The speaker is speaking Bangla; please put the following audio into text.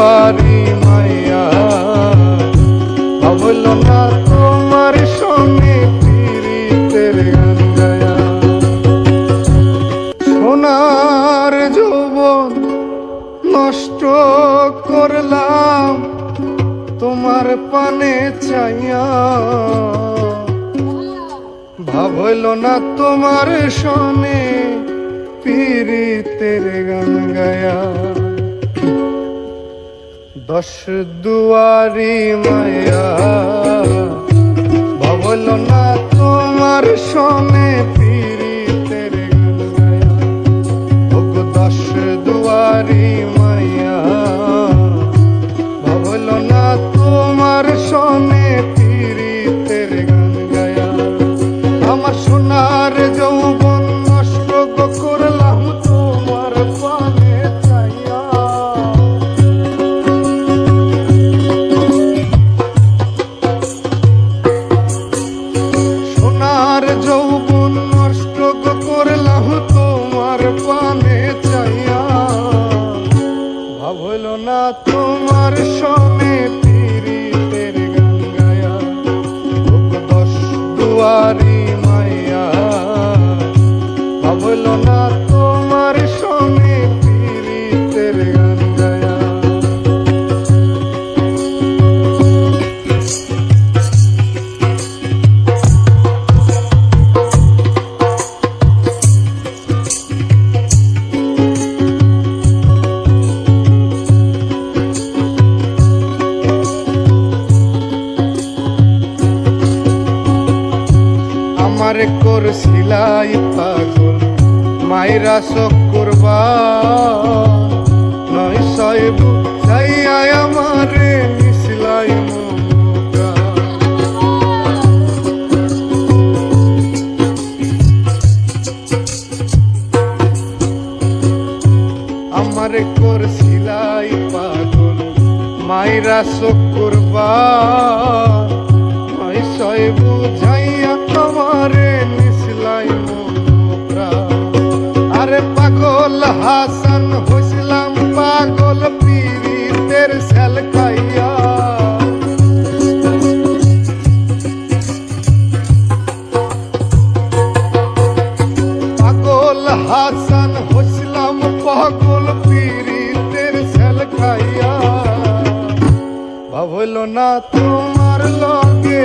দুয়ারি মাইয়া ভাবল না তোমার সঙ্গে পীড়িতের গান গায়া। সোনার যৌবন নষ্ট করলাম তোমার পানে চাইয়া, ভাবল না তোমার সনে পীড়িতের গান গায়া। দশ দুয়ারি মায়া ভাবল না তোমার সনে পীড়িতের গান গায়া। ওগো দশ দুয়ারি মায়া ভাবল না তোমার সনে পীড়িতের গান গায়া। আমার সোনার যৌবন নষ্ট করলাম তোমার পানে চাইয়া, সোনার যৌবন নষ্ট করলাম তোমার পানে চাইয়া, ভাবল না তোমার সনে পীড়িতের গান গায়া। দশ দুয়ারি মাইয়া ভাবল না তোমার সনে পীড়িতের গান গায়া। আমারে করছিলাই পাগল মাইরা চক্করবা, নয় সাহেব চাইয়া আমারে মিশলাই মমতা। আমারে করছিলাই পাগল মাইরা চক্করবা, নয় সাহেব বুঝাইয়া আমারে মিশলাই মমতা। আরে পাগল হাসান হইছিলাম পাগল পীড়িতের সেল খাইয়া, পাগল হাসান হইছিলাম পাগল পীড়িতের সেল খাইয়া, ভাবল না তোমার লগে